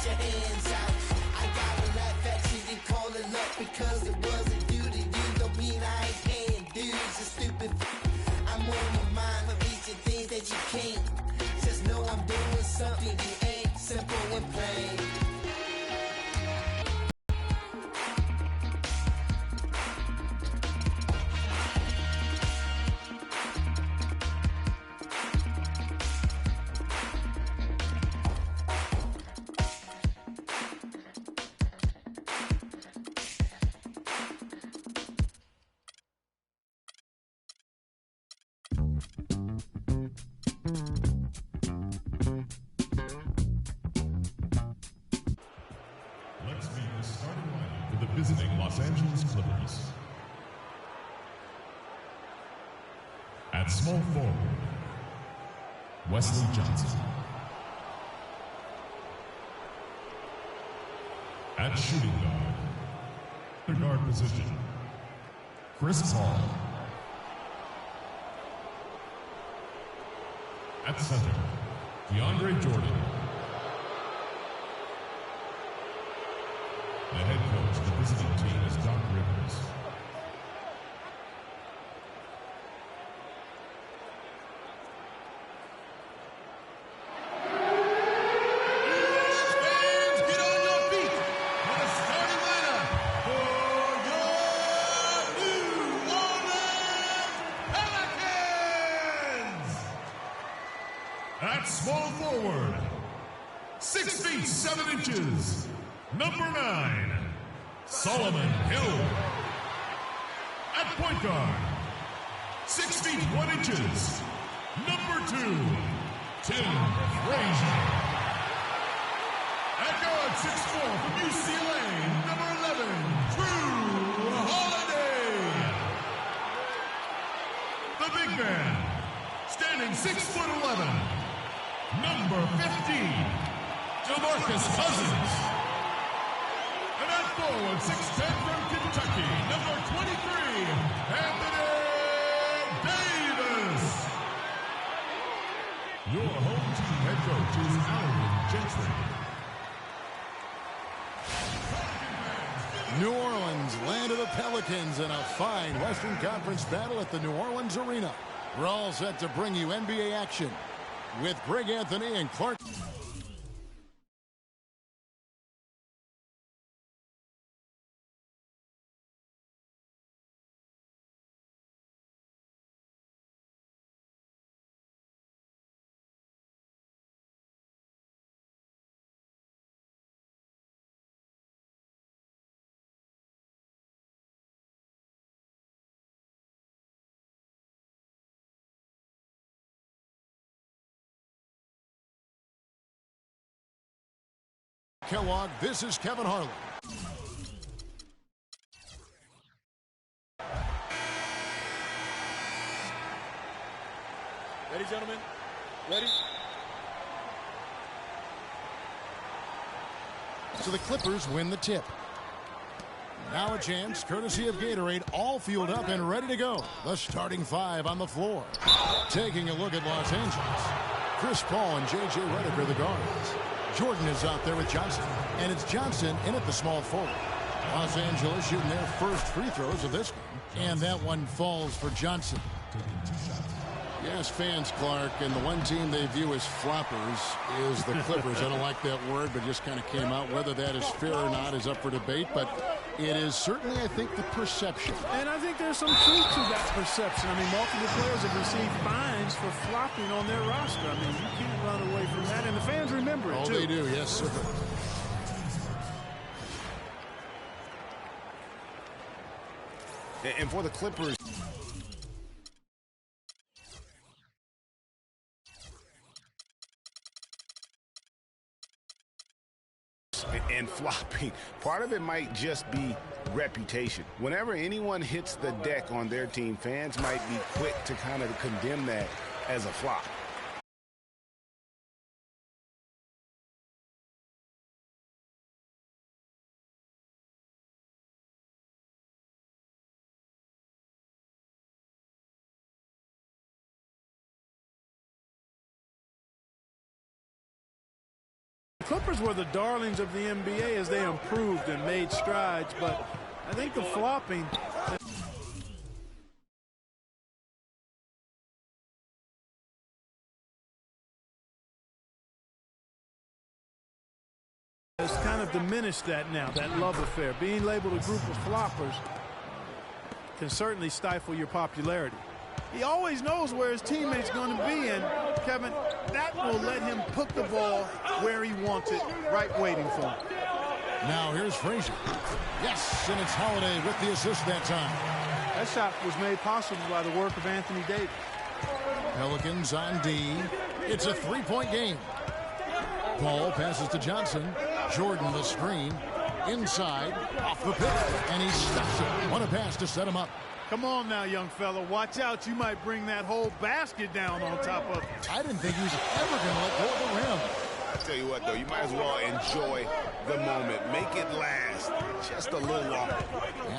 your hands out. I gotta laugh at you and call it luck because it wasn't due to you. Don't mean I ain't paying dues. You stupid. I'm on your mind for reaching things that you can't. Just know I'm doing something you ain't. Simple and plain. Let's meet the starting lineup for the visiting Los Angeles Clippers. At small forward, Wesley Johnson. At shooting guard, the guard position, Chris Paul. At center, DeAndre Jordan. The head coach of the visiting team is Doc Rivers. Fans, get on your feet for the starting lineup for your New Orleans Pelicans! At small forward, 6 feet 7 inches, number 9, Solomon Hill. At point guard, 6 feet 1 inches, number 2, Tim Frazier. At guard, 6'4" from UCLA, number 11, Drew Holiday. The big man, standing 6'11", number 15, DeMarcus Cousins. And at forward, 6'10" from Kentucky, number 23, Anthony Davis. Your home team head coach is Alvin Gentry. New Orleans, land of the Pelicans, in a fine Western Conference battle at the New Orleans Arena. We're all set to bring you NBA action with Greg Anthony and Clark. Kellogg, this is Kevin Harlan. Ready, gentlemen? Ready? So the Clippers win the tip. Now a chance, courtesy of Gatorade, all fueled up and ready to go. The starting 5 on the floor. Taking a look at Los Angeles. Chris Paul and J.J. Redick are the guards. Jordan is out there with Johnson, and it's Johnson in at the small forward. Los Angeles shooting their first free throws of this game, and that one falls for Johnson. Yes, fans, Clark, and the one team they view as floppers is the Clippers. I don't like that word, but just kind of came out. Whether that is fair or not is up for debate, but it is certainly, I think, the perception. And I think there's some truth to that perception. I mean, multiple players have received fines for flopping on their roster. I mean, you can't run away from that, and the fans remember it, Oh, too. they do, yes, sir. And for the Clippers, and flopping, part of it might just be reputation. Whenever anyone hits the deck on their team, fans might be quick to kind of condemn that as a flop. Clippers were the darlings of the NBA as they improved and made strides, but I think the flopping has kind of diminished that now, that love affair. Being labeled a group of floppers can certainly stifle your popularity. He always knows where his teammate's going to be, and Kevin, that will let him put the ball where he wants it, right waiting for him. Now here's Frazier. Yes, and it's Holiday with the assist that time. That shot was made possible by the work of Anthony Davis. Pelicans on D. It's a three-point game. Paul passes to Johnson. Jordan the screen. Inside, off the pick, and he stops it. What a pass to set him up. Come on now, young fella. Watch out. You might bring that whole basket down on top of it. I didn't think he was ever going to let go of the rim. I tell you what, though, you might as well enjoy the moment. Make it last just a little longer.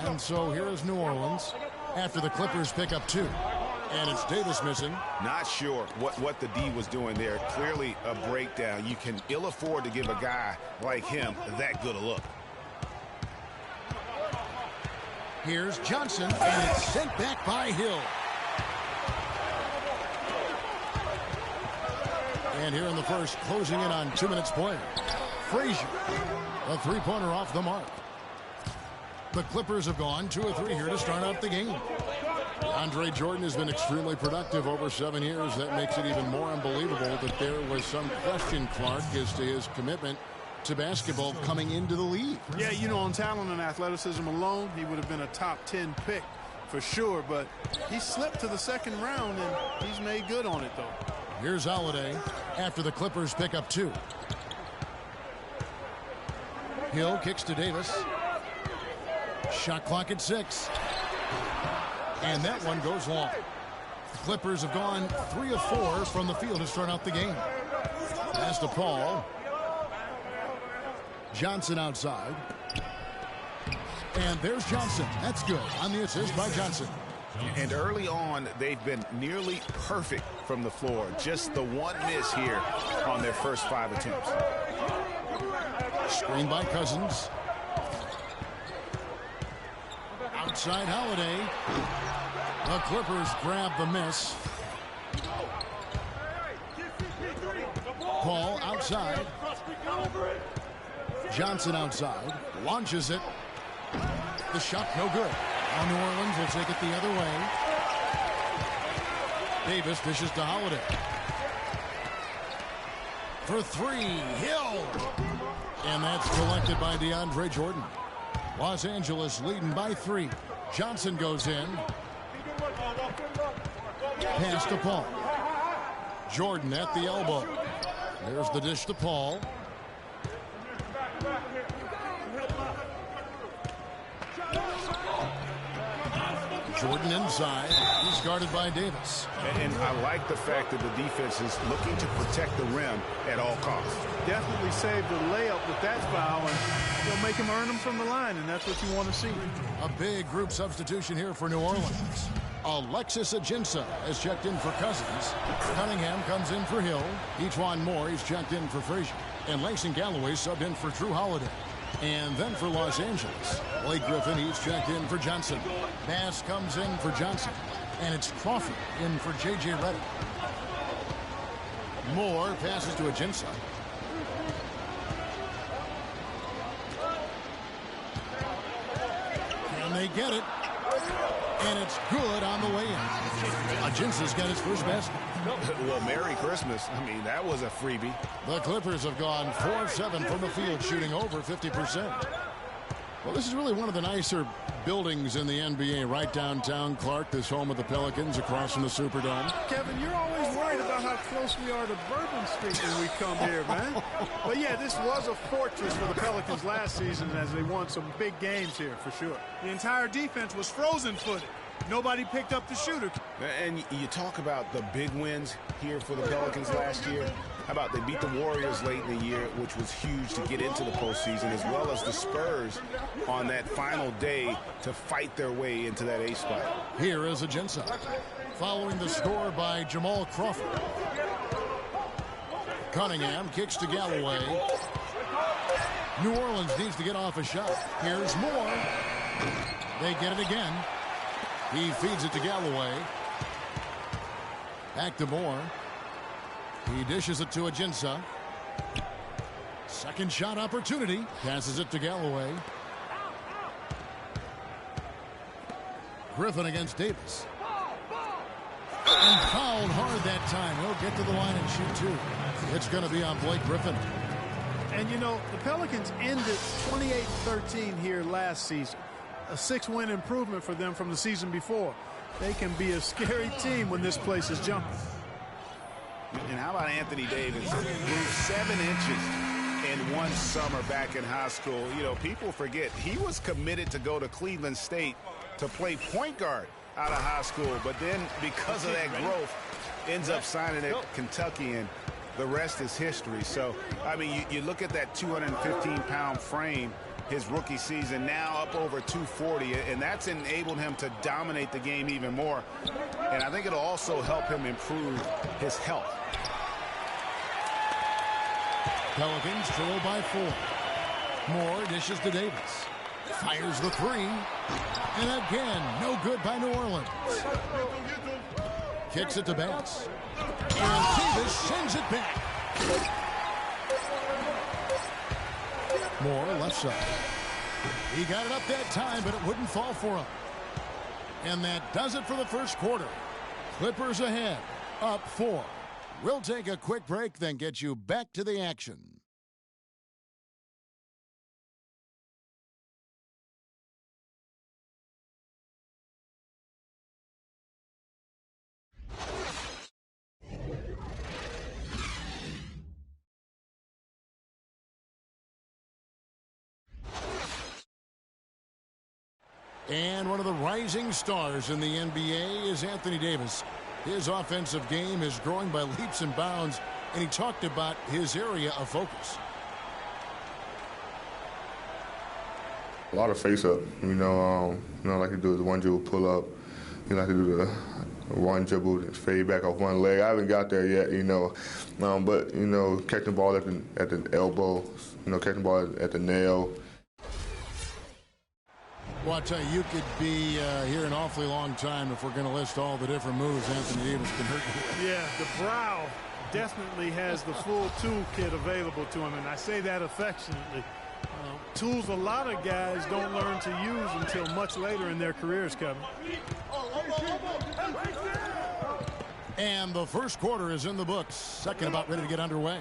And so here is New Orleans after the Clippers pick up 2. And it's Davis missing. Not sure what the D was doing there. Clearly a breakdown. You can ill afford to give a guy like him that good a look. Here's Johnson, and it's sent back by Hill. And here in the first, closing in on 2 minutes play. Frazier, a three-pointer off the mark. The Clippers have gone 2 of 3 here to start out the game. Andre Jordan has been extremely productive over 7 years. That makes it even more unbelievable that there was some question, Clark, as to his commitment to basketball coming into the league. Yeah, you know, on talent and athleticism alone, he would have been a top 10 pick for sure, but he slipped to the second round, and he's made good on it, though. Here's Holiday after the Clippers pick up 2. Hill kicks to Davis. Shot clock at 6. And that one goes long. The Clippers have gone 3 of 4 from the field to start out the game. Pass to Paul. Johnson outside. And there's Johnson. That's good on the assist by Johnson. And early on, they've been nearly perfect from the floor. Just the one miss here on their first 5 attempts. Screen by Cousins. Outside Holiday. The Clippers grab the miss. Paul outside. Johnson outside. Launches it. The shot no good. Now New Orleans will take it the other way. Davis dishes to Holiday. For 3, Hill. And that's collected by DeAndre Jordan. Los Angeles leading by 3. Johnson goes in. Pass to Paul. Jordan at the elbow. There's the dish to Paul. Jordan inside. He's guarded by Davis. And I like the fact that the defense is looking to protect the rim at all costs. Definitely saved the layup with that foul, and they'll make him earn them from the line, and that's what you want to see. A big group substitution here for New Orleans. Alexis Ajinça has checked in for Cousins. Cunningham comes in for Hill. Ejuan Moore, he's checked in for Frazier. And Langston Galloway subbed in for Drew Holiday. And then for Los Angeles, Blake Griffin, he's checked in for Johnson. Bass comes in for Johnson. And it's Crawford in for J.J. Redick. Moore passes to Ajinça. And they get it. And it's good on the way in. Ajinça's got his first basket. Well, Merry Christmas. I mean, that was a freebie. The Clippers have gone 4 of 7 from the field, shooting over 50%. Well, this is really one of the nicer buildings in the NBA, right downtown, Clark, this home of the Pelicans across from the Superdome. Kevin, you're always worried about how close we are to Bourbon Street when we come here, man. But, yeah, this was a fortress for the Pelicans last season as they won some big games here, for sure. The entire defense was frozen-footed. Nobody picked up the shooter. And you talk about the big wins here for the Pelicans last year. How about they beat the Warriors late in the year, which was huge to get into the postseason, as well as the Spurs on that final day to fight their way into that 8th spot. Here is Ajinça, following the score by Jamal Crawford. Cunningham kicks to Galloway. New Orleans needs to get off a shot. Here's Moore. They get it again. He feeds it to Galloway. Back to Moore. He dishes it to Ajinça. Second shot opportunity. Passes it to Galloway. Griffin against Davis. And fouled hard that time. He'll get to the line and shoot two. It's going to be on Blake Griffin. And, you know, the Pelicans ended 28-13 here last season. A 6-win improvement for them from the season before. They can be a scary team when this place is jumping. And how about Anthony Davis? Grew 7 inches in one summer back in high school. You know, people forget he was committed to go to Cleveland State to play point guard out of high school. But then because of that growth, ends up signing at Kentucky, and the rest is history. So, I mean, you look at that 215-pound frame his rookie season, now up over 240, and that's enabled him to dominate the game even more. And I think it'll also help him improve his health. Pelicans trail by 4. Moore dishes to Davis. Fires the three. And again, no good by New Orleans. Kicks it to Bass. And Davis sends it back. Moore left side. He got it up that time, but it wouldn't fall for him. And that does it for the first quarter. Clippers ahead, up 4. We'll take a quick break, then get you back to the action. And one of the rising stars in the NBA is Anthony Davis. His offensive game is growing by leaps and bounds, and he talked about his area of focus. A lot of face-up, like to do the one dribble pull-up. You like to do the one dribble fade back off one leg. I haven't got there yet, but catching the ball at the elbow, catching the ball at the nail. Well, I'll tell you could be here an awfully long time if we're going to list all the different moves Anthony Davis can hurt you with. Yeah, the brow definitely has the full toolkit available to him, and I say that affectionately. Tools a lot of guys don't learn to use until much later in their careers, Kevin. And the first quarter is in the books. Second about ready to get underway.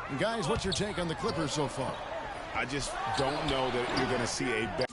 And guys, what's your take on the Clippers so far? I just don't know that you're going to see a better.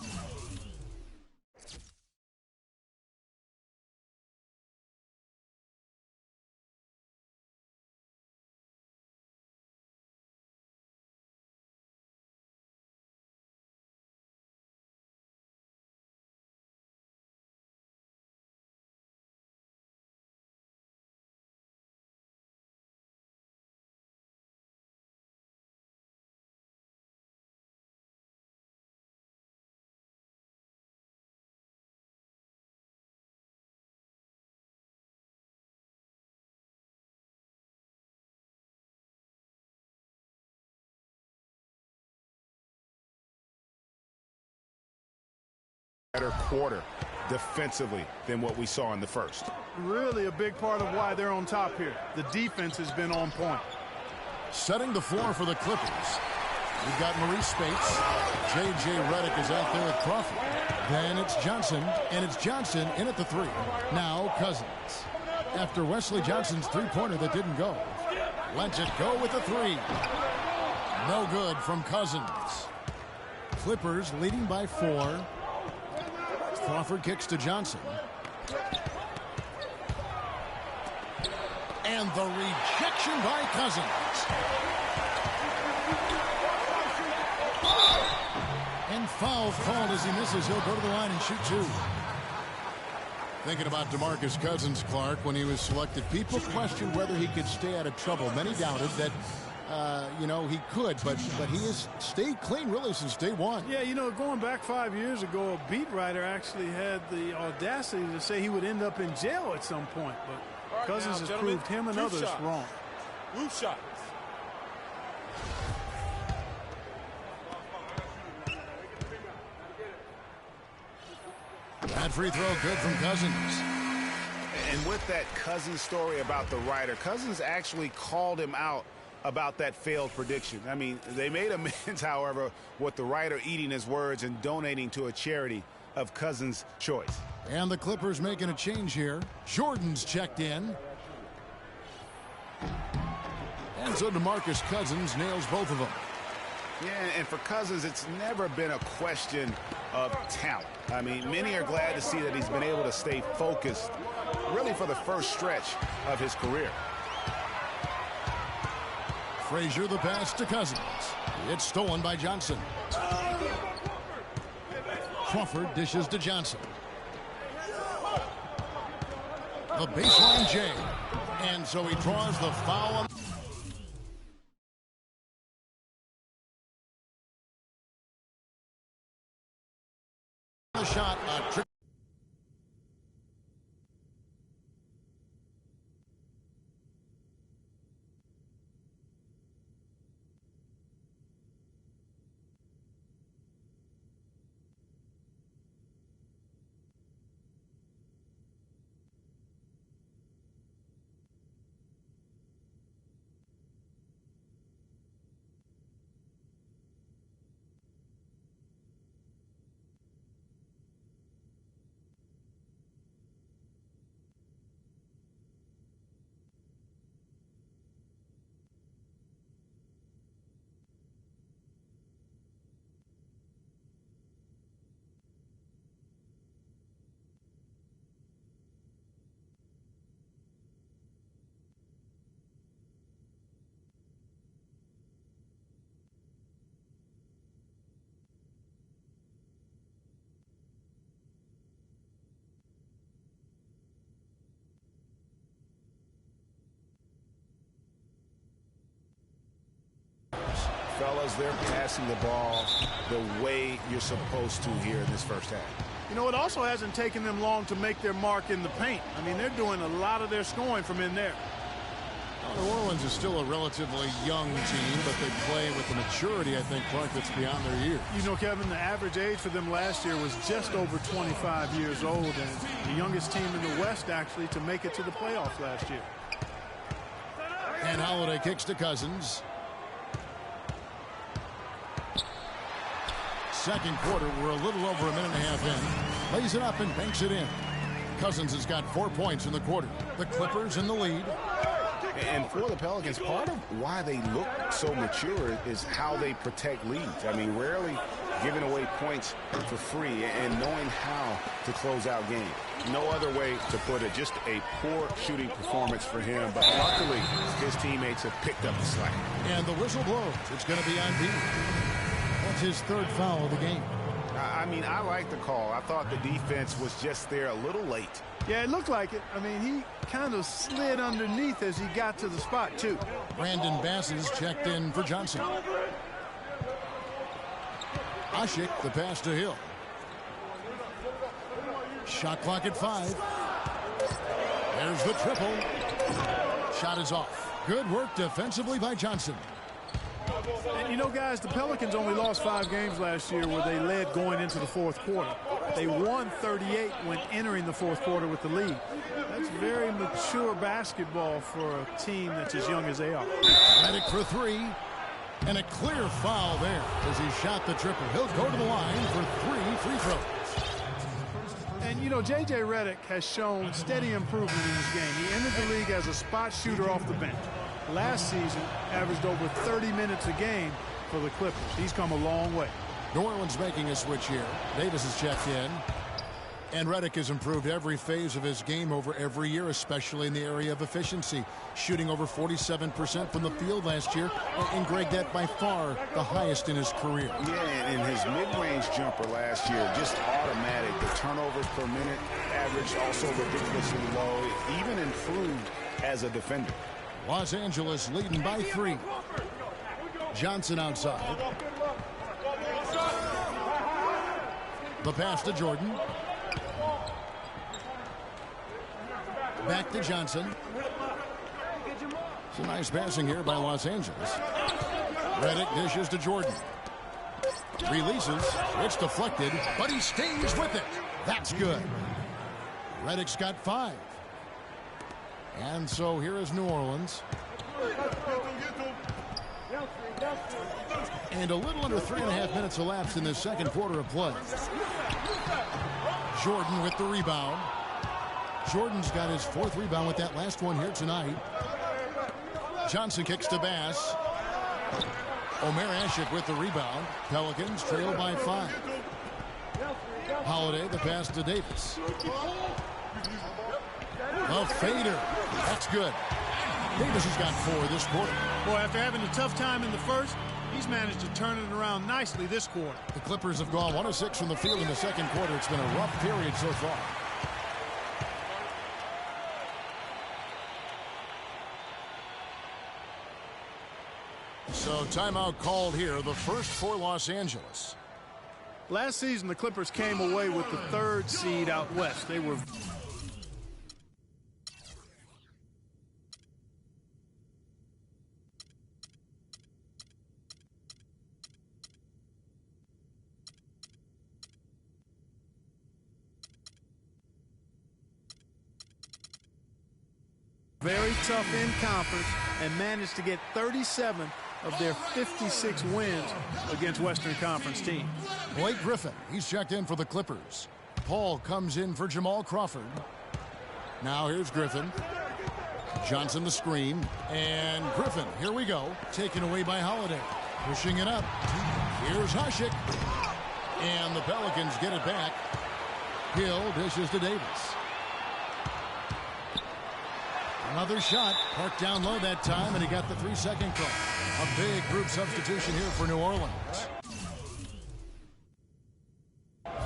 Better quarter defensively than what we saw in the first. Really a big part of why they're on top here. The defense has been on point. Setting the floor for the Clippers. We've got Maurice Spates. J.J. Redick is out there with Crawford. Then it's Johnson, and it's Johnson in at the 3. Now Cousins. After Wesley Johnson's three-pointer that didn't go. Lets it go with the 3. No good from Cousins. Clippers leading by 4. Crawford kicks to Johnson. And the rejection by Cousins. And foul called as he misses. He'll go to the line and shoot 2. Thinking about DeMarcus Cousins, Clark, when he was selected, people questioned whether he could stay out of trouble. Many doubted that he could, but he has stayed clean really since day one. Yeah, going back 5 years ago, a beat writer actually had the audacity to say he would end up in jail at some point, but Cousins has proved him and others wrong. Roof shots. That free throw good from Cousins. And with that Cousins story about the writer, Cousins actually called him out about that failed prediction. I mean, they made amends, however, with the writer eating his words and donating to a charity of Cousins' choice. And the Clippers making a change here. Jordan's checked in. And so DeMarcus Cousins nails both of them. Yeah, and for Cousins, it's never been a question of talent. I mean, many are glad to see that he's been able to stay focused really for the first stretch of his career. Frazier the pass to Cousins. It's stolen by Johnson. Crawford dishes to Johnson. The baseline J. And so he draws the foul. The shot, a trick. Fellas, they're passing the ball the way you're supposed to here in this first half. You know, it also hasn't taken them long to make their mark in the paint. I mean, they're doing a lot of their scoring from in there. New Orleans is still a relatively young team, but they play with the maturity, I think, Clark, that's beyond their years. You know, Kevin, the average age for them last year was just over 25 years old, and the youngest team in the West, actually, to make it to the playoffs last year. And Holiday kicks to Cousins. Second quarter, we're a little over a minute and a half in. Lays it up and banks it in. Cousins has got 4 points in the quarter. The Clippers in the lead. And for the Pelicans, part of why they look so mature is how they protect leads. I mean, rarely giving away points for free and knowing how to close out games. No other way to put it. Just a poor shooting performance for him. But luckily, his teammates have picked up the slack. And the whistle blows. It's going to be on B. That's his third foul of the game. I mean, I like the call. I thought the defense was just there a little late. Yeah, it looked like it. I mean, he kind of slid underneath as he got to the spot, too. Brandon Bass is checked in for Johnson. Ashik, the pass to Hill. Shot clock at 5. There's the triple. Shot is off. Good work defensively by Johnson. And you know, guys, the Pelicans only lost 5 games last year where they led going into the fourth quarter. They won 38 when entering the fourth quarter with the lead. That's very mature basketball for a team that's as young as they are. Redick for 3. And a clear foul there as he shot the triple. He'll go to the line for 3 free throws. And, you know, J.J. Redick has shown steady improvement in this game. He entered the league as a spot shooter off the bench. Last season, averaged over 30 minutes a game for the Clippers. He's come a long way. New Orleans making a switch here. Davis is checked in. And Redick has improved every phase of his game over every year, especially in the area of efficiency. Shooting over 47% from the field last year. And Greg, that by far the highest in his career. Yeah, and his mid-range jumper last year, just automatic. The turnovers per minute average also ridiculously low. Even improved as a defender. Los Angeles leading by 3. Johnson outside. The pass to Jordan. Back to Johnson. It's a nice passing here by Los Angeles. Redick dishes to Jordan. Releases. It's deflected, but he stays with it. That's good. Reddick's got 5. And so here is New Orleans. And a little under 3.5 minutes elapsed in the second quarter of play. Jordan with the rebound. Jordan's got his 4th rebound with that last one here tonight. Johnson kicks to Bass. Omer Ashik with the rebound. Pelicans trail by 5. Holiday, the pass to Davis. A fader. That's good. Davis has got 4 this quarter. Boy, after having a tough time in the first, he's managed to turn it around nicely this quarter. The Clippers have gone 1 of 6 from the field in the second quarter. It's been a rough period so far. So timeout called here, the first for Los Angeles. Last season, the Clippers came away with the 3rd seed out west. They were very tough in conference and managed to get 37 of their 56 wins against Western Conference teams. Blake Griffin, he's checked in for the Clippers. Paul comes in for Jamal Crawford. Now here's Griffin. Johnson the screen. And Griffin, here we go. Taken away by Holiday. Pushing it up. Here's Hasek. And the Pelicans get it back. Hill dishes to Davis. Another shot. Parked down low that time, and he got the 3-second call. A big group substitution here for New Orleans.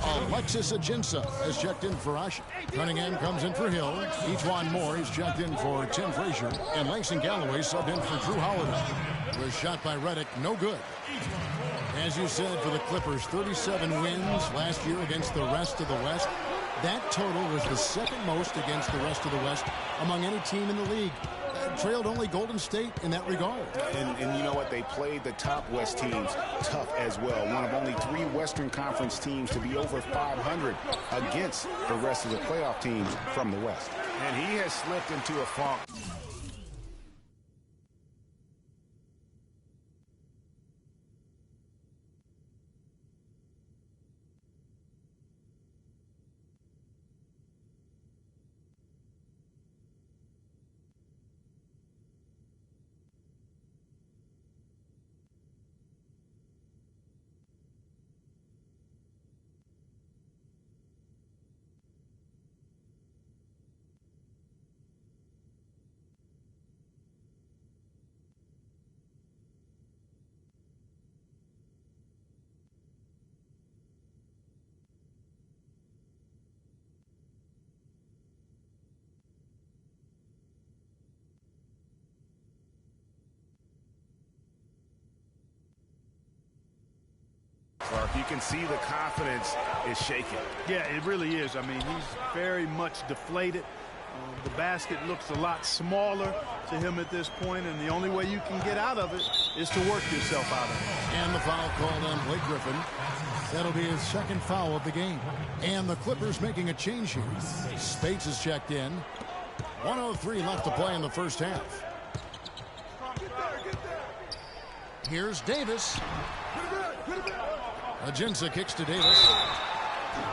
Alexis Ajinça has checked in for Ashe. Cunningham comes in for Hill. Ejuan Moore is checked in for Tim Frazier. And Langston Galloway subbed in for Drew Holiday. Was shot by Reddick, no good. As you said, for the Clippers, 37 wins last year against the rest of the West. That total was the 2nd most against the rest of the West among any team in the league. Trailed only Golden State in that regard. And you know what? They played the top West teams tough as well. One of only 3 Western Conference teams to be over 500 against the rest of the playoff teams from the West. And he has slipped into a funk. Clark, you can see the confidence is shaking. Yeah, it really is. I mean, he's very much deflated. The basket looks a lot smaller to him at this point, and the only way you can get out of it is to work yourself out of it. And the foul called on Blake Griffin. That'll be his 2nd foul of the game. And the Clippers making a change here. Spates is checked in. 1:03 left to play in the first half. Here's Davis. Ajinça kicks to Davis.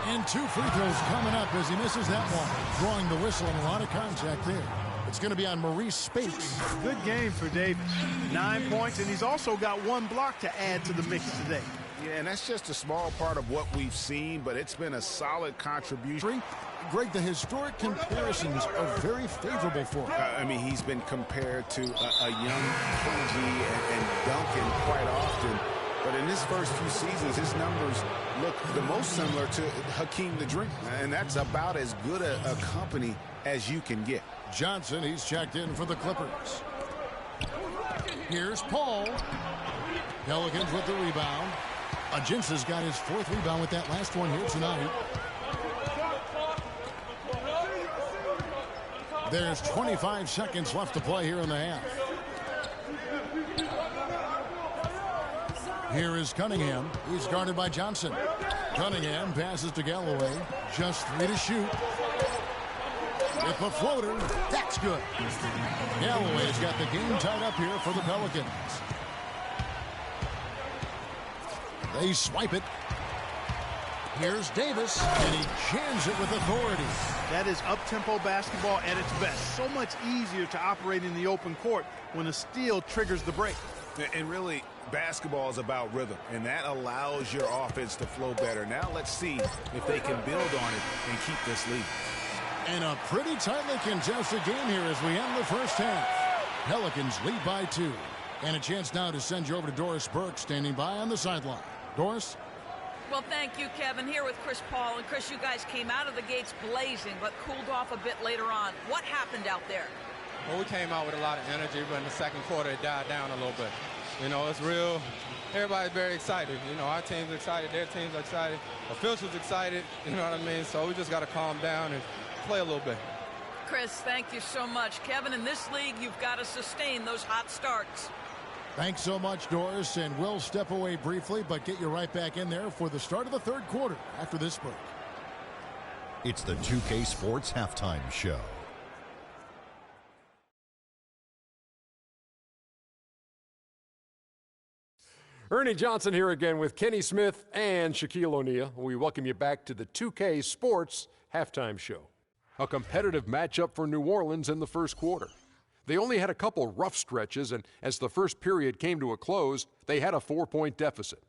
And 2 free throws coming up as he misses that one. Drawing the whistle and a lot of contact there. It's going to be on Maurice Spates. Good game for Davis. 9 points, and he's also got 1 block to add to the mix today. Yeah, and that's just a small part of what we've seen, but it's been a solid contribution. Greg, the historic comparisons are very favorable for him. I mean, he's been compared to a young KG and Duncan quite often. But in his first few seasons, his numbers look the most similar to Hakeem the Dream. And that's about as good a company as you can get. Johnson, he's checked in for the Clippers. Here's Paul. Pelicans with the rebound. Ajinça's got his 4th rebound with that last one here tonight. There's 25 seconds left to play here in the half. Here is Cunningham. He's guarded by Johnson. Cunningham passes to Galloway. Just 3 to shoot. With a floater, that's good. Galloway's got the game tied up here for the Pelicans. They swipe it. Here's Davis, and he jams it with authority. That is up-tempo basketball at its best. So much easier to operate in the open court when a steal triggers the break. And really, basketball is about rhythm, and that allows your offense to flow better. Now let's see if they can build on it and keep this lead. And a pretty tightly contested game here as we end the first half. Pelicans lead by 2. And a chance now to send you over to Doris Burke standing by on the sideline. Doris? Well, thank you, Kevin. Here with Chris Paul. And Chris, you guys came out of the gates blazing, but cooled off a bit later on. What happened out there? Well, we came out with a lot of energy, but in the second quarter, it died down a little bit. You know, it's real. Everybody's very excited. You know, our team's excited. Their team's excited. Officials excited. You know what I mean? So we just got to calm down and play a little bit. Chris, thank you so much. Kevin, in this league, you've got to sustain those hot starts. Thanks so much, Doris, and we'll step away briefly, but get you right back in there for the start of the third quarter after this break. It's the 2K Sports Halftime Show. Ernie Johnson here again with Kenny Smith and Shaquille O'Neal. We welcome you back to the 2K Sports Halftime Show. A competitive matchup for New Orleans in the first quarter. They only had a couple rough stretches, and as the first period came to a close, they had a 4-point deficit.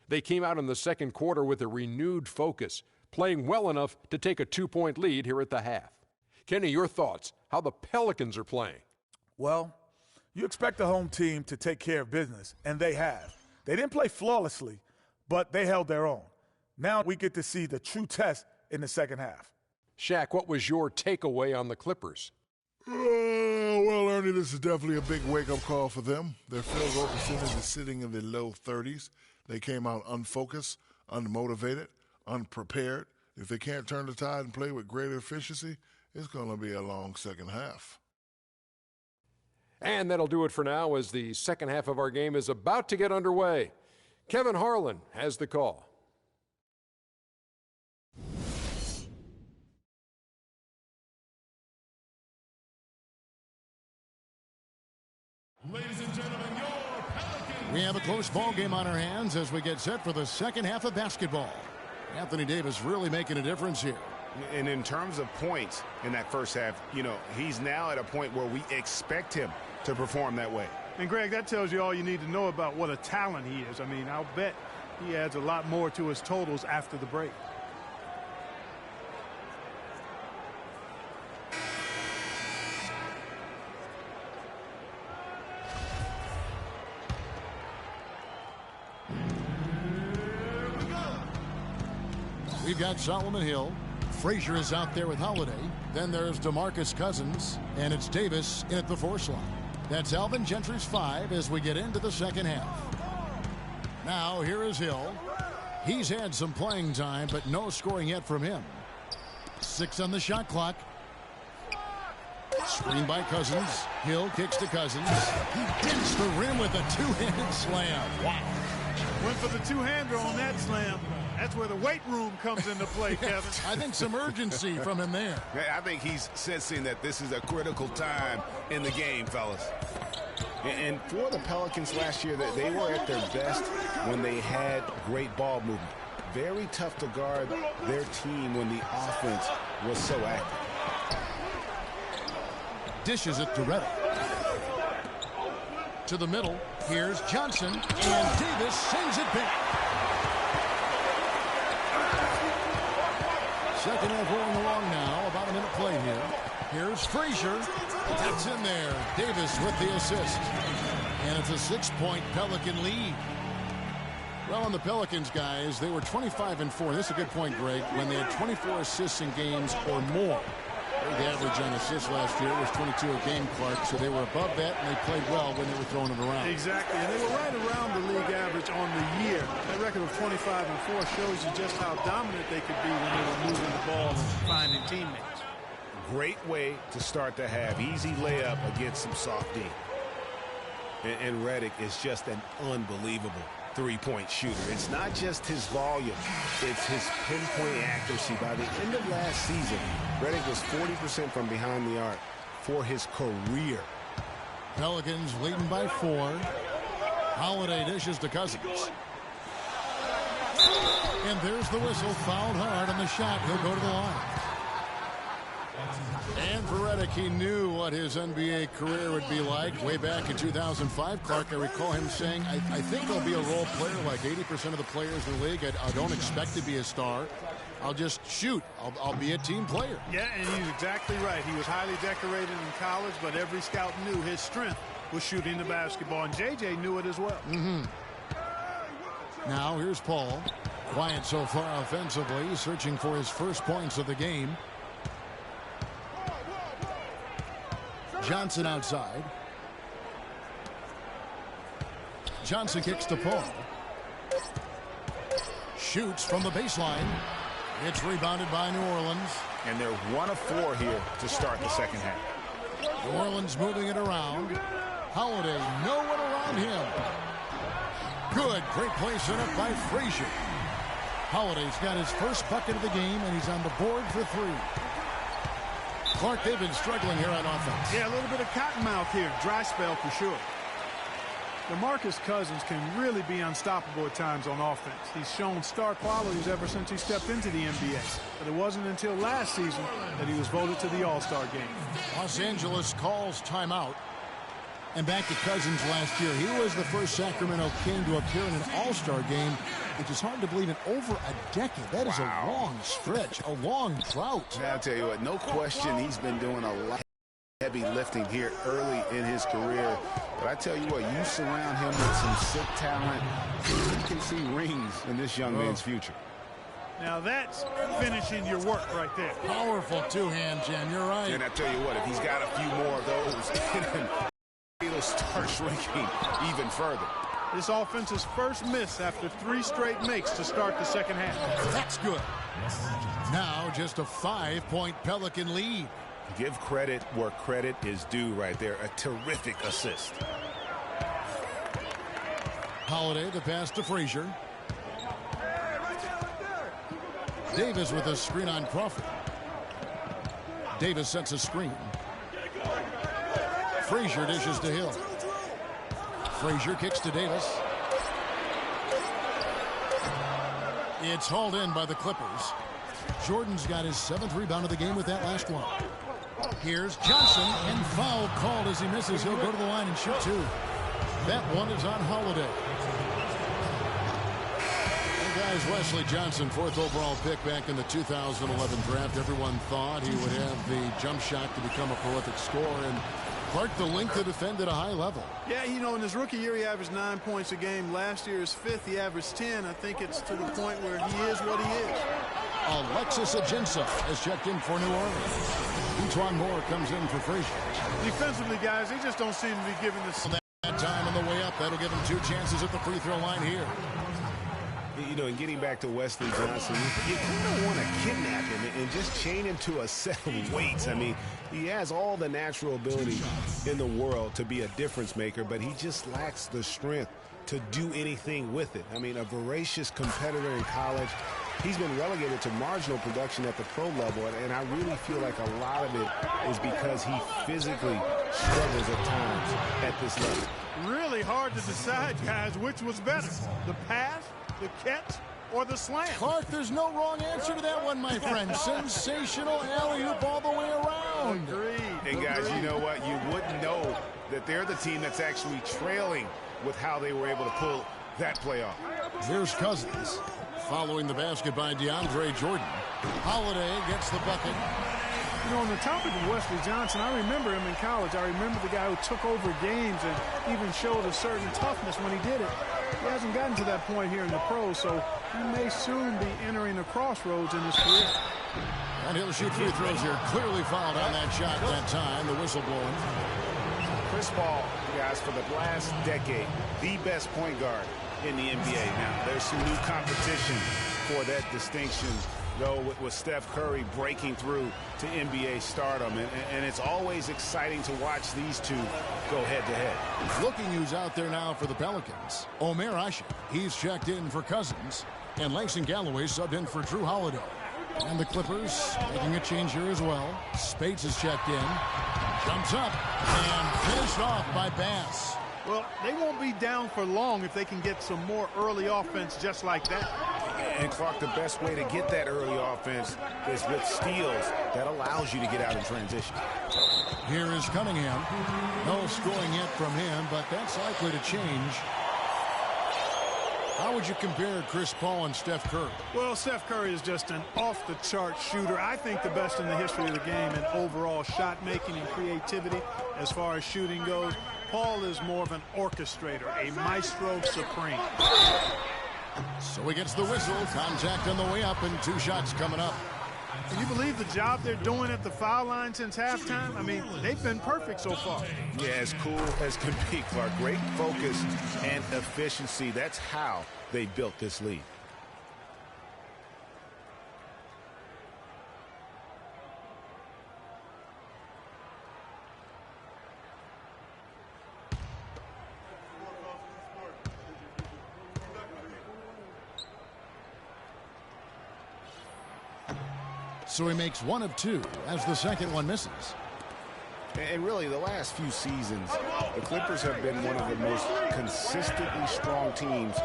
They came out in the second quarter with a renewed focus, playing well enough to take a 2-point lead here at the half. Kenny, your thoughts, how the Pelicans are playing? Well, you expect the home team to take care of business, and they have. They didn't play flawlessly, but they held their own. Now we get to see the true test in the second half. Shaq, what was your takeaway on the Clippers? Well, Ernie, this is definitely a big wake-up call for them. Their field goal percentage is sitting in the low 30s. They came out unfocused, unmotivated, unprepared. If they can't turn the tide and play with greater efficiency, it's going to be a long second half. And that'll do it for now as the second half of our game is about to get underway. Kevin Harlan has the call. Ladies and gentlemen, your Pelicans. We have a close ball game on our hands as we get set for the second half of basketball. Anthony Davis really making a difference here. And in terms of points in that first half, you know, he's now at a point where we expect him to perform that way. And, Greg, that tells you all you need to know about what a talent he is. I mean, I'll bet he adds a lot more to his totals after the break. We've got Solomon Hill. Frazier is out there with Holiday. Then there's DeMarcus Cousins, and it's Davis in at the 4 slot. That's Alvin Gentry's 5 as we get into the second half. Now here is Hill. He's had some playing time, but no scoring yet from him. 6 on the shot clock. Screen by Cousins. Hill kicks to Cousins. He digs the rim with a two-handed slam. Wow. Went for the two-hander on that slam. That's where the weight room comes into play, Kevin. I think some urgency from him there. I think he's sensing that this is a critical time in the game, fellas. And for the Pelicans last year, they were at their best when they had great ball movement. Very tough to guard their team when the offense was so active. Dishes it to Reddick. To the middle. Here's Johnson. And Davis sends it back. Second half rolling along now. About a minute play here. Here's Frazier. That's in there. Davis with the assist. And it's a 6-point Pelican lead. Well, on the Pelicans, guys, they were 25-4. This is a good point, Greg. When they had 24 assists in games or more. The average on assists last year was 22 a game, Clark. So they were above that, and they played well when they were throwing it around. Exactly, and they were right around the league average on the year. That record of 25-4 shows you just how dominant they could be when they were moving the ball and finding teammates. Great way to start the half. Easy layup against some soft D. And Reddick is just an unbelievable three-point shooter. It's not just his volume, it's his pinpoint accuracy. By the end of last season, Redick was 40% from behind the arc for his career. Pelicans leading by 4. Holiday dishes to Cousins. And there's the whistle, fouled hard on the shot. He'll go to the line. And for Redick, he knew what his NBA career would be like. Way back in 2005, Clark, I recall him saying, I think I'll be a role player like 80% of the players in the league. I don't expect to be a star. I'll just shoot. I'll be a team player. Yeah, and he's exactly right. He was highly decorated in college, but every scout knew his strength was shooting the basketball, and J.J. knew it as well. Now here's Paul. Quiet so far offensively, searching for his first points of the game. Johnson outside. Johnson kicks to Paul. Shoots from the baseline. It's rebounded by New Orleans. And they're 1 of 4 here to start the second half. New Orleans moving it around. Holiday, no one around him. Good, great play set up by Frazier. Holiday's got his first bucket of the game, and he's on the board for 3. Clark, they've been struggling here on offense. Yeah, a little bit of cottonmouth here. Dry spell for sure. DeMarcus Cousins can really be unstoppable at times on offense. He's shown star qualities ever since he stepped into the NBA. But it wasn't until last season that he was voted to the All-Star game. Los Angeles calls timeout. And back to Cousins last year. He was the first Sacramento King to appear in an All-Star game, which is hard to believe in over a decade. That is a long stretch, a long drought. I'll tell you what, no question he's been doing a lot of heavy lifting here early in his career. But I tell you what, you surround him with some sick talent, you can see rings in this young man's future. Now that's finishing your work right there. Powerful two-hand jam, you're right. And I tell you what, if he's got a few more of those, it'll start shrinking even further. This offense's first miss after 3 straight makes to start the second half. That's good. Now just a 5-point Pelican lead. Give credit where credit is due right there. A terrific assist. Holiday, the pass to Frazier. Davis with a screen on Crawford. Davis sets a screen. Frazier dishes to Hill. Frazier kicks to Davis. It's hauled in by the Clippers. Jordan's got his 7th rebound of the game with that last one. Here's Johnson, and foul called as he misses. He'll go to the line and shoot 2. That one is on Holiday. And guys, Wesley Johnson, 4th overall pick back in the 2011 draft. Everyone thought he would have the jump shot to become a prolific scorer, and Clark, the length to defend at a high level. Yeah, you know, in his rookie year, he averaged 9 points a game. Last year, his 5th, he averaged 10. I think it's to the point where he is what he is. Alexis Ajinça has checked in for New Orleans. Antoine Moore comes in for Frazier. Defensively, guys, they just don't seem to be giving this. That time on the way up, that'll give him 2 chances at the free throw line here. You know, and getting back to Wesley Johnson, you kind of want to kidnap him and just chain him to a set of weights. I mean, he has all the natural ability in the world to be a difference maker, but he just lacks the strength to do anything with it. I mean, a voracious competitor in college. He's been relegated to marginal production at the pro level, and I really feel like a lot of it is because he physically struggles at times at this level. Really hard to decide, guys, which was better, the pass, the catch, or the slam. Clark, there's no wrong answer to that one, my friend. Sensational alley-oop all the way around. Agreed. And guys, you know what? You wouldn't know that they're the team that's actually trailing with how they were able to pull that play off. Here's Cousins. Following the basket by DeAndre Jordan. Holiday gets the bucket. You know, on the topic of Wesley Johnson, I remember him in college. I remember the guy who took over games and even showed a certain toughness when he did it. He hasn't gotten to that point here in the pros, so he may soon be entering a crossroads in his career. And he'll shoot free throws here. Clearly fouled on that shot that time. The whistle blowing. Chris Paul, guys, for the last decade, the best point guard in the NBA. Now, there's some new competition for that distinction though, with Steph Curry breaking through to NBA stardom. And it's always exciting to watch these two go head-to-head. Looking who's out there now for the Pelicans. Omer Ashe. He's checked in for Cousins. And Langston Galloway subbed in for Drew Holiday. And the Clippers making a change here as well. Spates is checked in. Jumps up and finished off by Bass. Well, they won't be down for long if they can get some more early offense just like that. And Clark, the best way to get that early offense is with steals. That allows you to get out in transition. Here is Cunningham. No scoring yet from him, but that's likely to change. How would you compare Chris Paul and Steph Curry? Well, Steph Curry is just an off-the-chart shooter. I think the best in the history of the game in overall shot making and creativity as far as shooting goes. Paul is more of an orchestrator, a maestro supreme. So he gets the whistle. Contact on the way up and 2 shots coming up. Can you believe the job they're doing at the foul line since halftime? I mean, they've been perfect so far. Yeah, as cool as can be, Clark. Great focus and efficiency. That's how they built this lead. So he makes 1 of 2 as the second one misses. And really, the last few seasons, the Clippers have been one of the most consistently strong teams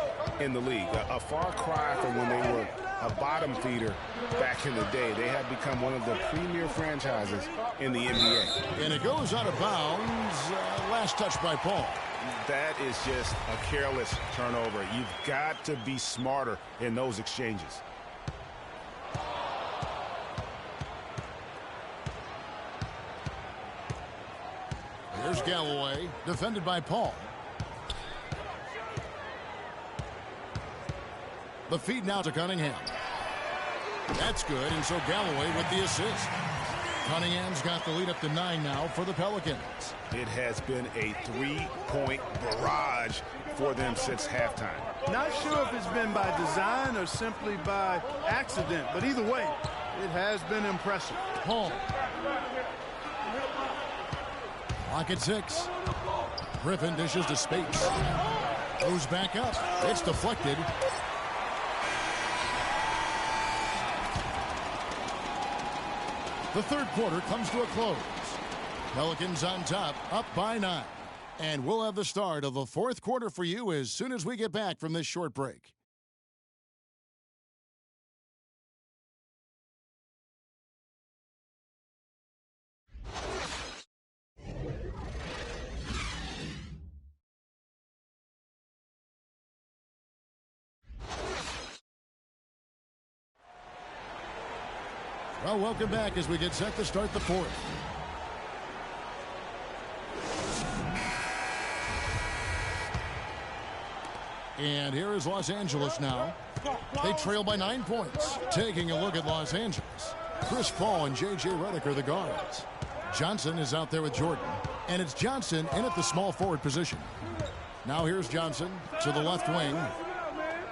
in the league. A far cry from when they were a bottom feeder back in the day. They have become one of the premier franchises in the NBA. And it goes out of bounds. Last touch by Paul. That is just a careless turnover. You've got to be smarter in those exchanges. Here's Galloway, defended by Paul. The feed now to Cunningham. That's good, and so Galloway with the assist. Cunningham's got the lead up to 9 now for the Pelicans. It has been a 3-point barrage for them since halftime. Not sure if it's been by design or simply by accident, but either way, it has been impressive. Paul. Clock at 6. Griffin dishes to Spates. Goes back up. It's deflected. The third quarter comes to a close. Pelicans on top, up by 9. And we'll have the start of the fourth quarter for you as soon as we get back from this short break. Well, welcome back as we get set to start the fourth. And here is Los Angeles now. They trail by 9 points. Taking a look at Los Angeles. Chris Paul and J.J. Redick are the guards. Johnson is out there with Jordan. And it's Johnson in at the small forward position. Now here's Johnson to the left wing.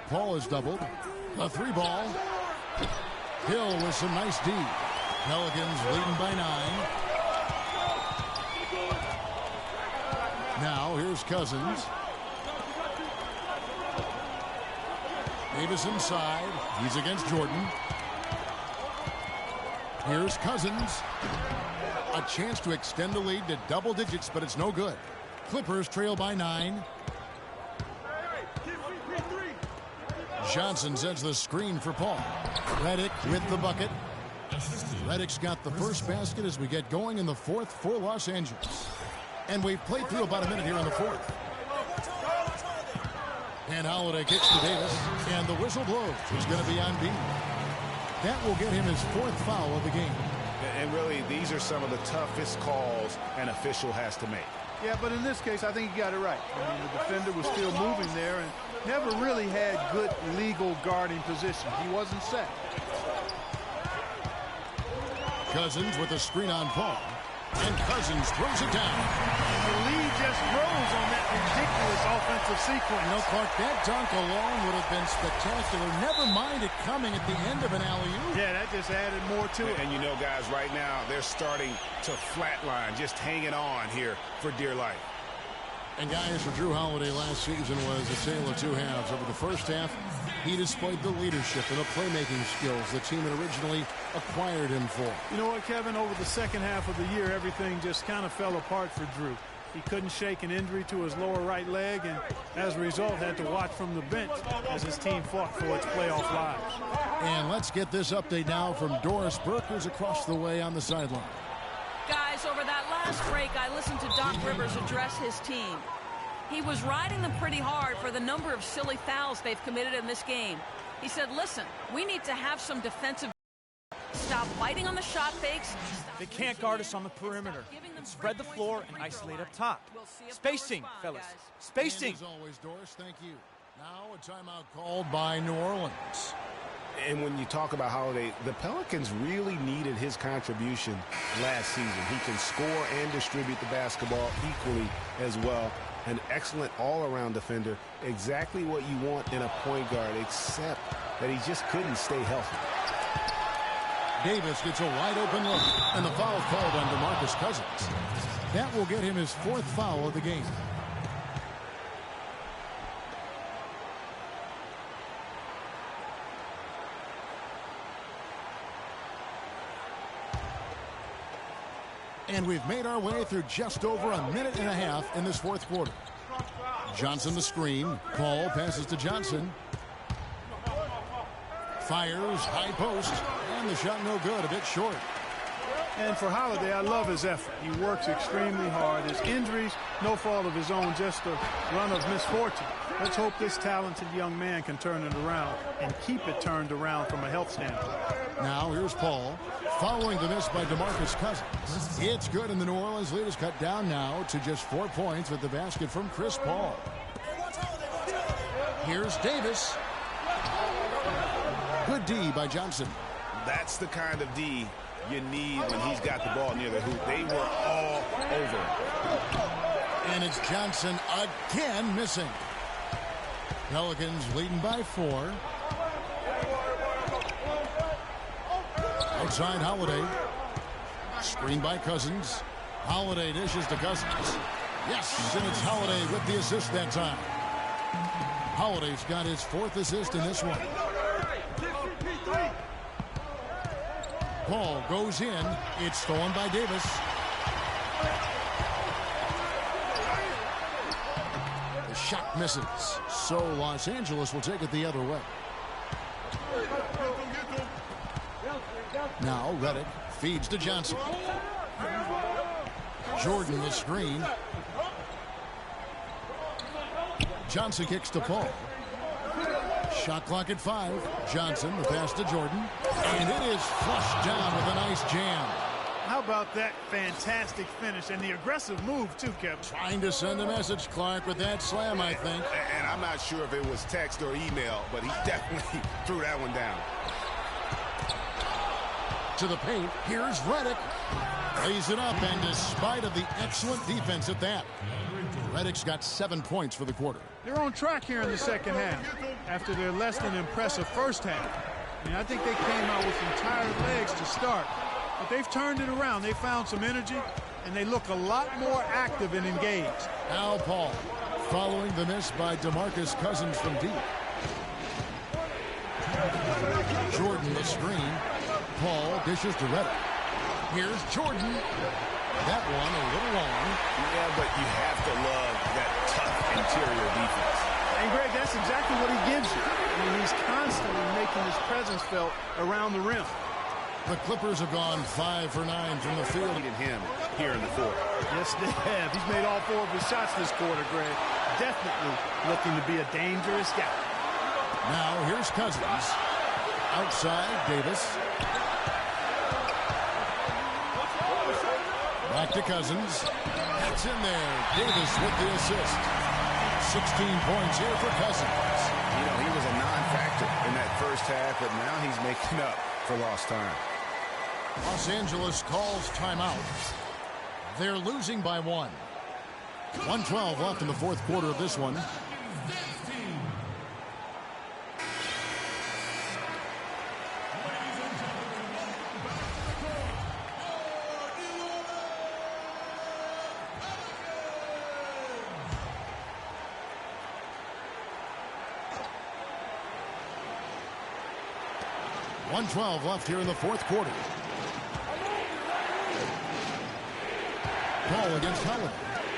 Paul is doubled. A 3-ball. Hill with some nice D. Pelicans leading by 9. Now here's Cousins. Davis inside. He's against Jordan. Here's Cousins. A chance to extend the lead to double digits, but it's no good. Clippers trail by 9. Johnson sends the screen for Paul. Redick with the bucket. Redick's got the first basket as we get going in the fourth for Los Angeles. And we've played through about a minute here in the fourth. And Holiday kicks to Davis, and the whistle blows. It's going to be on B. That will get him his 4th foul of the game. And really, these are some of the toughest calls an official has to make. Yeah, but in this case, I think he got it right. I mean, the defender was still moving there and never really had good legal guarding position. He wasn't set. Cousins with a screen on Paul. And Cousins throws it down. And the lead just grows on that ridiculous offensive sequence. You know, Clark, that dunk alone would have been spectacular. Never mind it coming at the end of an alley-oop. Yeah, that just added more to it. And you know, guys, right now, they're starting to flatline, just hanging on here for dear life. And guys, for Drew Holiday last season was a tale of two halves. Over the first half, he displayed the leadership and the playmaking skills the team had originally acquired him for. You know what, Kevin? Over the second half of the year, everything just kind of fell apart for Drew. He couldn't shake an injury to his lower right leg, and as a result, had to watch from the bench as his team fought for its playoff lives. And let's get this update now from Doris Burke, who's across the way on the sideline. Guys, over that last break, I listened to Doc Rivers address his team. He was riding them pretty hard for the number of silly fouls they've committed in this game. He said, listen, we need to have some defensive. Stop fighting on the shot fakes. They can't guard us on the perimeter. Spread the floor and isolate up top. Spacing, fellas. Spacing. And as always, Doris, thank you. Now a timeout called by New Orleans. And when you talk about Holiday, the Pelicans really needed his contribution last season. He can score and distribute the basketball equally as well. An excellent all-around defender. Exactly what you want in a point guard, except that he just couldn't stay healthy. Davis gets a wide-open look, and the foul called on DeMarcus Cousins. That will get him his fourth foul of the game. And we've made our way through just over a minute and a half in this fourth quarter. Johnson the screen. Paul passes to Johnson. Fires, high post, and the shot no good, a bit short. And for Holiday, I love his effort. He works extremely hard. His injuries, no fault of his own, just a run of misfortune. Let's hope this talented young man can turn it around and keep it turned around from a health standpoint. Now here's Paul, following the miss by DeMarcus Cousins. It's good, and the New Orleans lead is cut down now to just 4 points with the basket from Chris Paul. Here's Davis. Good D by Johnson. That's the kind of D you need when he's got the ball near the hoop. They were all over him. And it's Johnson again missing. Pelicans leading by 4. Outside Holiday. Screened by Cousins. Holiday dishes to Cousins. Yes, and it's Holiday with the assist that time. Holiday's got his 4th assist in this one. Paul goes in. It's stolen by Davis. The shot misses. So Los Angeles will take it the other way. Now Redick feeds to Johnson. Jordan the screen. Johnson kicks to Paul. Shot clock at 5. Johnson, the pass to Jordan. And it is flushed down with a nice jam. How about that fantastic finish and the aggressive move, too, Kevin? Trying to send a message, Clark, with that slam, I think. And I'm not sure if it was text or email, but he definitely threw that one down. To the paint, here's Redick. Lays it up, and despite of the excellent defense at that, Redick's got 7 points for the quarter. They're on track here in the second half after their less than impressive first half. I mean, I think they came out with some tired legs to start, but they've turned it around. They found some energy, and they look a lot more active and engaged. Now Paul, following the miss by DeMarcus Cousins from deep. Jordan the screen. Paul dishes to Redick. Here's Jordan. That one a little long. Yeah, but you have to love that tough interior defense. And, Greg, that's exactly what he gives you. I mean, he's constantly making his presence felt around the rim. The Clippers have gone 5 for 9 from the field. Him here in the fourth. Yes, they have. He's made all 4 of his shots this quarter, Greg. Definitely looking to be a dangerous guy. Now here's Cousins. Outside, Davis. Back to Cousins. That's in there. Davis with the assist. 16 points here for Cousins. You know, he was a non-factor in that first half, but now he's making up for lost time. Los Angeles calls timeout. They're losing by 1. 1:12 left in the fourth quarter of this one. .112 left here in the fourth quarter. Ball against Helen.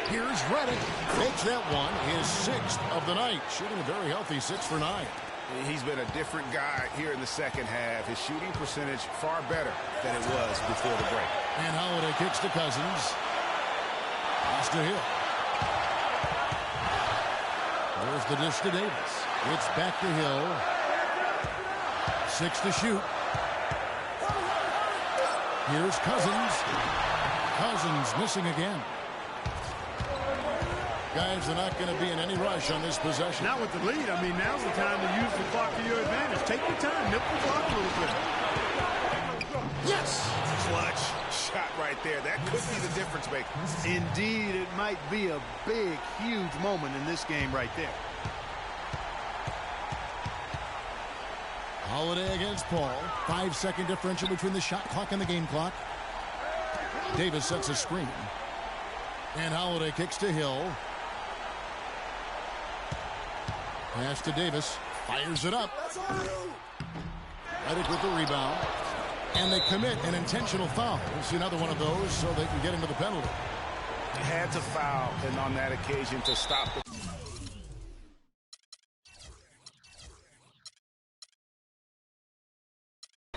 Here's Reddick. Makes that one his 6th of the night. Shooting a very healthy 6 for 9. He's been a different guy here in the second half. His shooting percentage far better than it was before the break. And Holiday kicks to Cousins. Pass to Hill. There's the dish to Davis. It's back to Hill. 6 to shoot. Here's Cousins. Cousins missing again. Guys, they're not going to be in any rush on this possession. Not with the lead. I mean, now's the time to use the clock to your advantage. Take your time. Milk the clock a little bit. Yes! Clutch shot right there. That could be the difference maker. Indeed, it might be a big, huge moment in this game right there. Holiday against Paul. 5-second differential between the shot clock and the game clock. Davis sets a screen. And Holiday kicks to Hill. Pass to Davis. Fires it up. Reddick with the rebound. And they commit an intentional foul. We'll see another one of those so they can get into the penalty. Had to foul, and on that occasion to stop the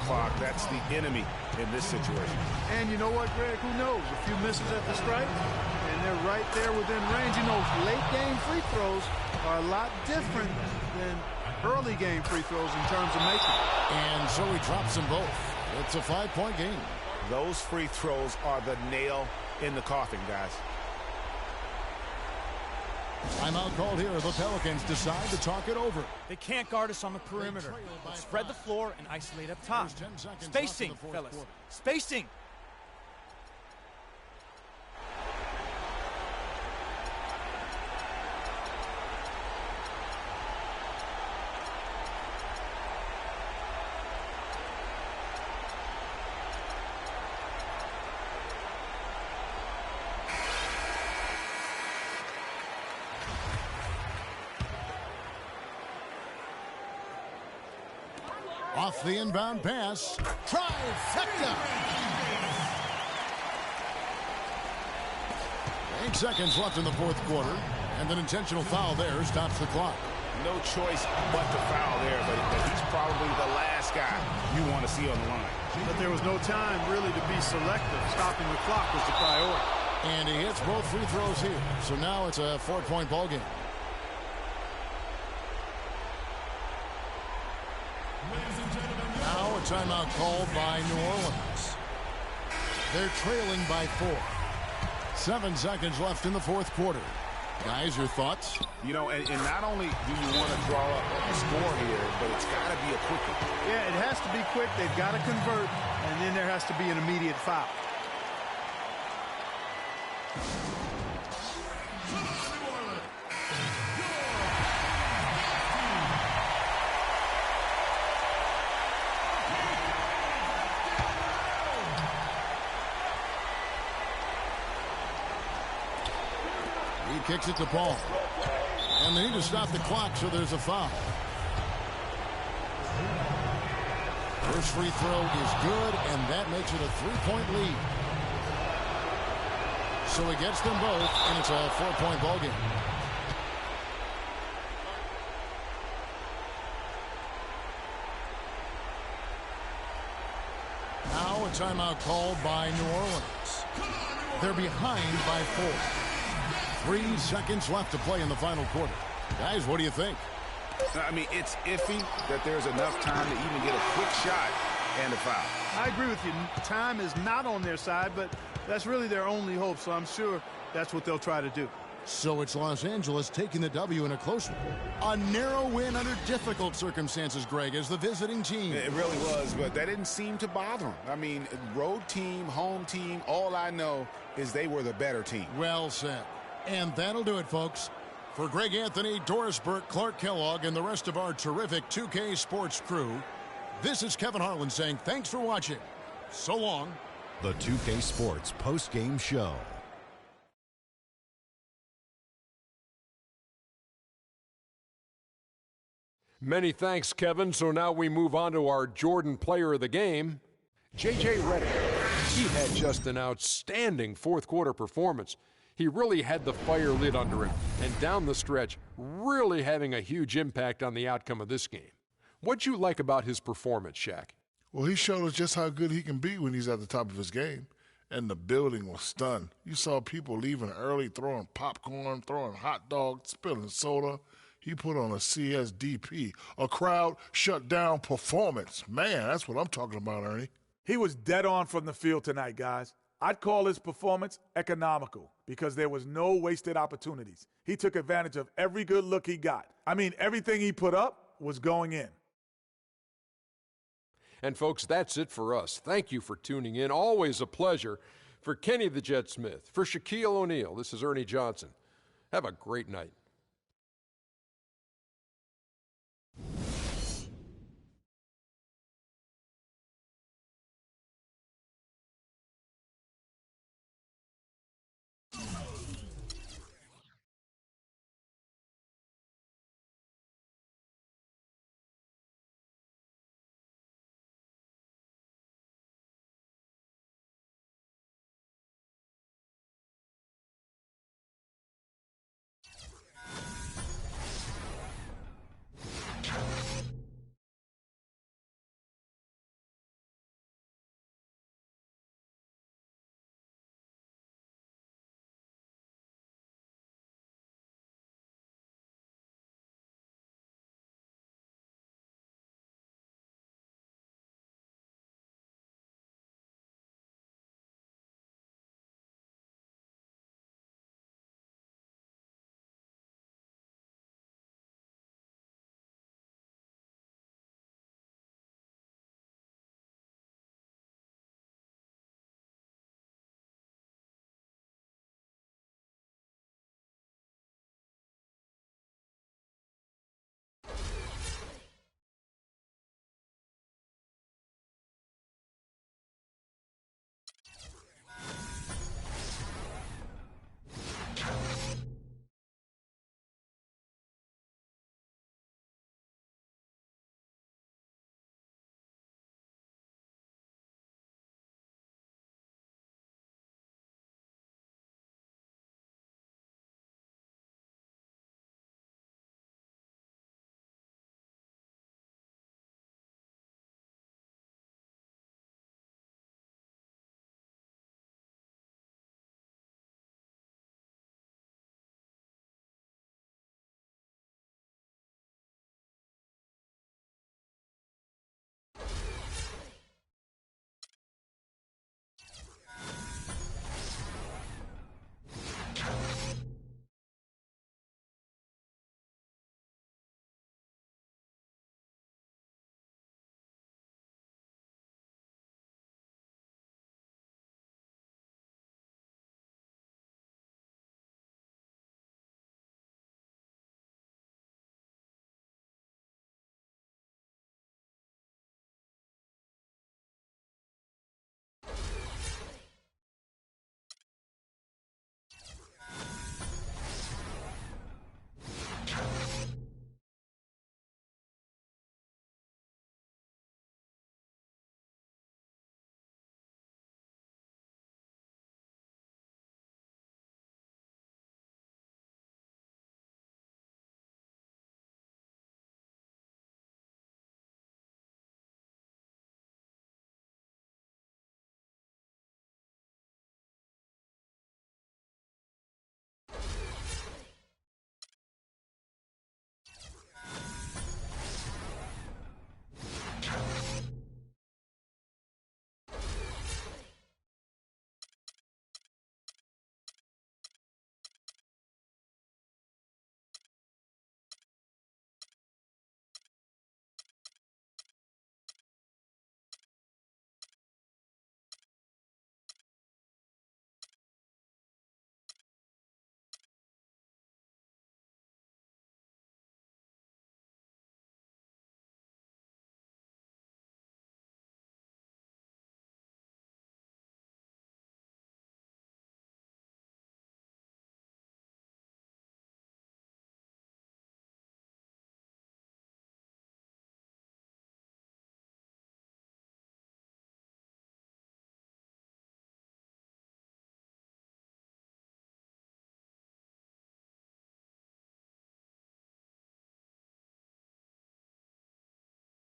clock. That's the enemy in this situation. And you know what, Greg? Who knows? A few misses at the stripe, and they're right there within range. You know, late-game free throws are a lot different than early-game free throws in terms of making. And so he drops them both. It's a 5-point game. Those free throws are the nail in the coffin, guys. Timeout called here. The Pelicans decide to talk it over. They can't guard us on the perimeter. Let's spread the floor and isolate up top. Spacing, fellas. Spacing. Off the inbound pass. Trifecta. 8 seconds left in the fourth quarter. And an intentional foul there stops the clock. No choice but to foul there, but he's probably the last guy you want to see on the line. But there was no time really to be selective. Stopping the clock was the priority. And he hits both free throws here. So now it's a 4-point ball game. Now a timeout called by New Orleans. They're trailing by 4. 7 seconds left in the fourth quarter. Guys, your thoughts? You know, and not only do you want to draw up a score here, but it's got to be a quick one. Yeah, it has to be quick. They've got to convert, and then there has to be an immediate foul. He kicks it to Paul. And they need to stop the clock, so there's a foul. First free throw is good, and that makes it a 3-point lead. So he gets them both, and it's a 4-point ball game. Now a timeout called by New Orleans. They're behind by 4. 3 seconds left to play in the final quarter. Guys, what do you think? I mean, it's iffy that there's enough time to even get a quick shot and a foul. I agree with you. Time is not on their side, but that's really their only hope, so I'm sure that's what they'll try to do. So it's Los Angeles taking the W in a close one. A narrow win under difficult circumstances, Greg, as the visiting team. It really was, but that didn't seem to bother them. I mean, road team, home team, all I know is they were the better team. Well said. And that'll do it, folks. For Greg Anthony, Doris Burke, Clark Kellogg, and the rest of our terrific 2K Sports crew, this is Kevin Harlan saying thanks for watching. So long. The 2K Sports post-game show. Many thanks, Kevin. So now we move on to our Jordan Player of the Game, J.J. Redick. He had just an outstanding fourth-quarter performance. He really had the fire lit under him, and down the stretch, really having a huge impact on the outcome of this game. What'd you like about his performance, Shaq? Well, he showed us just how good he can be when he's at the top of his game. And the building was stunned. You saw people leaving early, throwing popcorn, throwing hot dogs, spilling soda. He put on a CSDP, a crowd shut down performance. Man, that's what I'm talking about, Ernie. He was dead on from the field tonight, guys. I'd call his performance economical because there was no wasted opportunities. He took advantage of every good look he got. I mean, everything he put up was going in. And folks, that's it for us. Thank you for tuning in. Always a pleasure. For Kenny the Jet Smith, for Shaquille O'Neal, this is Ernie Johnson. Have a great night.